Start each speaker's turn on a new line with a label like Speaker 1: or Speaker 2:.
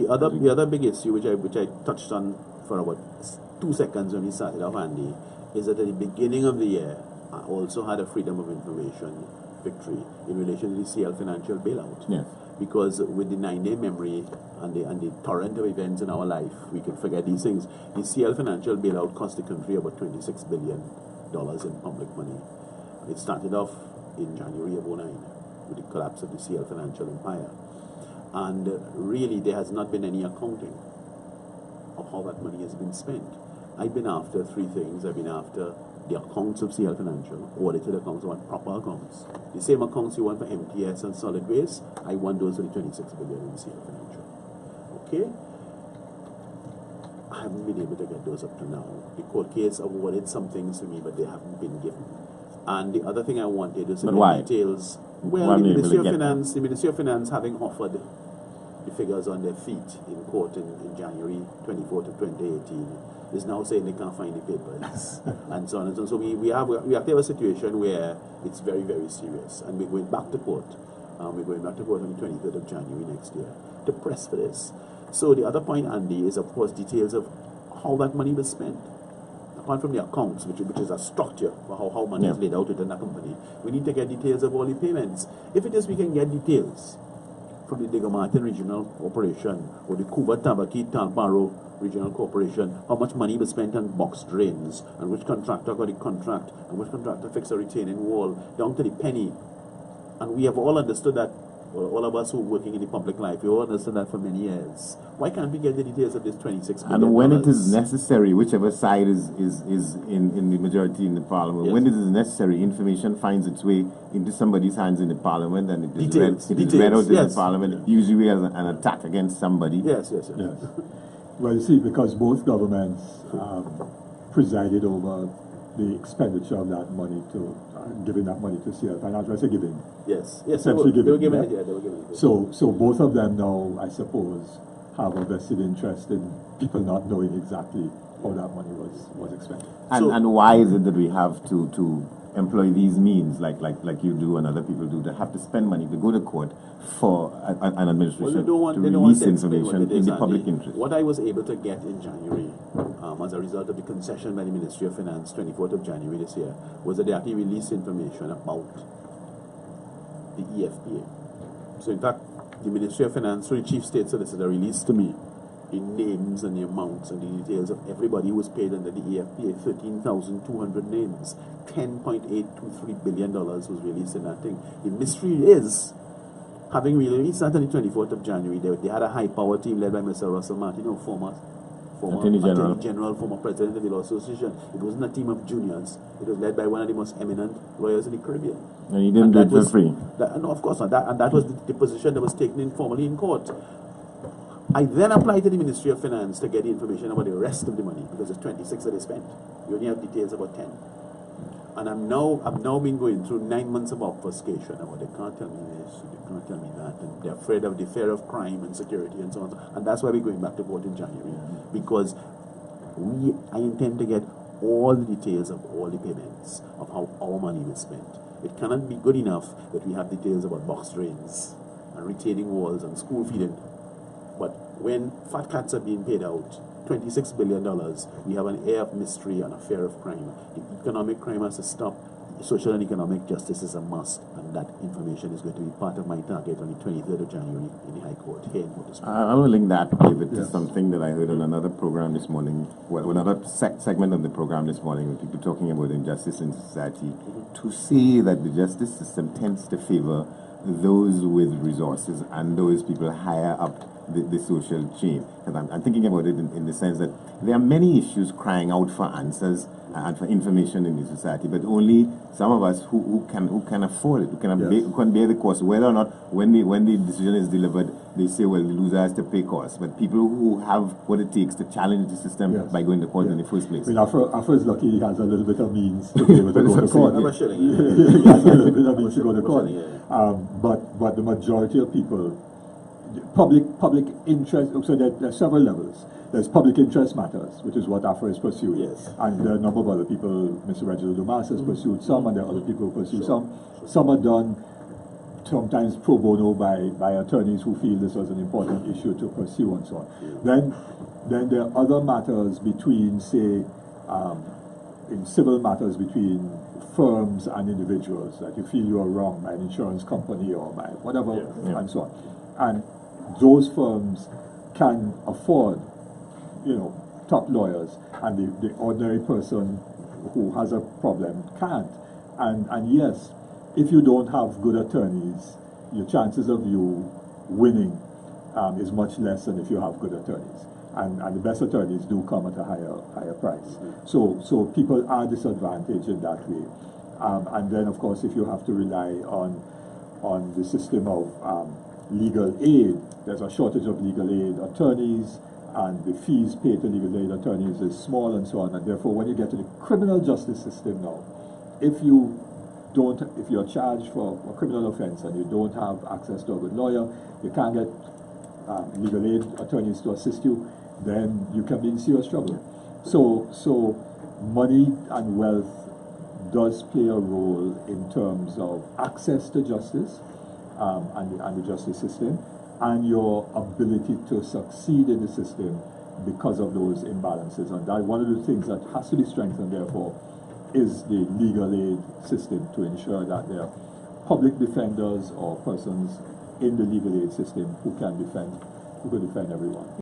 Speaker 1: The other big issue which I touched on for about 2 seconds when we started off, Andy, is that at the beginning of the year, I also had a freedom of information victory in relation to the CL financial bailout.
Speaker 2: Yes.
Speaker 1: Because with the 9-day memory and the torrent of events in our life, we can forget these things. The CL financial bailout cost the country about $26 billion in public money. It started off in January of 2009 with the collapse of the CL financial empire. And really, there has not been any accounting of how that money has been spent. I've been after three things. I've been after the accounts of CL Financial, audited accounts, I want proper accounts. The same accounts you want for MTS and solid waste, I want those for the $26 billion in CL Financial. Okay? I haven't been able to get those up to now. The court case awarded some things to me, but they haven't been given. And the other thing I wanted is to get details. Well, the Ministry of Finance having offered the figures on their feet in court in January 24th of 2018 is now saying they can't find the papers and so on and so on. So we have to have a situation where it's very, very serious, and we're going back to court. We're going back to court on the 23rd of January next year to press for this. So the other point, Andy, is of course details of how that money was spent. Apart from the accounts, which is a structure for how money is laid out within a company, we need to get details of all the payments. If it is we can get details from the Diego Martin Regional Corporation or the Cuba Tabaki Talparo Regional Corporation, how much money was spent on box drains, and which contractor got the contract, and which contractor fixed a retaining wall, down to the penny. And we have all understood that, well, all of us who are working in the public life, we all understood that for many years. Why can't we get the details of this $26 billion?
Speaker 2: And when it is necessary, whichever side is in the majority in the parliament, when it is necessary, information finds its way into somebody's hands in the parliament, and it is read out in the parliament, usually as an attack against somebody.
Speaker 3: Yes. Well, you see, because both governments presided over the expenditure of that money to giving that money to CL Financial. I say giving.
Speaker 1: Yes.
Speaker 3: They were giving
Speaker 1: it. Yeah, they were giving it.
Speaker 3: So both of them now, I suppose, have a vested interest in people not knowing exactly how that money was expended.
Speaker 2: And why is it that we have to employ these means, like you do and other people do, to have to spend money to go to court for an administration to release information in the public interest?
Speaker 1: What I was able to get in January, as a result of the concession by the Ministry of Finance, 24th of January this year, was that they actually released information about the EFPA. So in fact, the Ministry of Finance, through the Chief State Solicitor, released to me the names and the amounts and the details of everybody who was paid under the EFPA, 13,200 names. $10.823 billion was released in that thing. The mystery is, having released that on the 24th of January, they had a high-power team led by Mr. Russell Martin, former Attorney General, former President of the Law Association. It wasn't a team of juniors. It was led by one of the most eminent lawyers in the Caribbean.
Speaker 2: And he didn't do it for free.
Speaker 1: No, of course not. And that was the position that was taken informally in court. I then applied to the Ministry of Finance to get the information about the rest of the money, because it's 26 that they spent. You only have details about 10. And I've now been going through 9 months of obfuscation about they can't tell me this, they can't tell me that, and they're afraid of the fear of crime and security and so on. And that's why we're going back to court in January, because I intend to get all the details of all the payments of how our money was spent. It cannot be good enough that we have details about box drains and retaining walls and school feeding. But when fat cats are being paid out, $26 billion, we have an air of mystery and a fear of crime. The economic crime has to stop. Social and economic justice is a must, and that information is going to be part of my target on the 23rd of January in the High Court here in Port
Speaker 2: I will link that, David, to something that I heard on another program this morning, another segment of the program this morning, with people talking about injustice in society, to say that the justice system tends to favor those with resources and those people higher up the social chain. And I'm thinking about it in the sense that there are many issues crying out for answers and for information in the society, but only some of us who can afford it, who can bear the cost, whether or not when the decision is delivered, they say, well, the loser has to pay costs. But people who have what it takes to challenge the system by going to court in the first place.
Speaker 3: I mean, Afra is lucky he has a little bit of means to be able to go to court. He has a little bit of means to go to court. But the majority of people, public interest, so there are several levels. There's public interest matters, which is what Afra is pursuing.
Speaker 1: Yes.
Speaker 3: And there are a number of other people, Mr. Reginald Dumas has pursued some, and there are other people who pursue some. Some are done sometimes pro bono by attorneys who feel this was an important issue to pursue and so on. Then there are other matters between, say, in civil matters between firms and individuals, that you feel you are wronged by an insurance company or by whatever, and so on. And those firms can afford, top lawyers, and the ordinary person who has a problem can't. And yes, if you don't have good attorneys, your chances of you winning is much less than if you have good attorneys. And the best attorneys do come at a higher price. So people are disadvantaged in that way. And then, of course, if you have to rely on the system of legal aid, there's a shortage of legal aid attorneys, and the fees paid to legal aid attorneys is small and so on. And therefore, when you get to the criminal justice system now, if you're charged for a criminal offense and you don't have access to a good lawyer, you can't get legal aid attorneys to assist you, then you can be in serious trouble. So money and wealth does play a role in terms of access to justice and the justice system, and your ability to succeed in the system because of those imbalances. And that one of the things that has to be strengthened, therefore, is the legal aid system to ensure that there are public defenders or persons in the legal aid system who can defend everyone.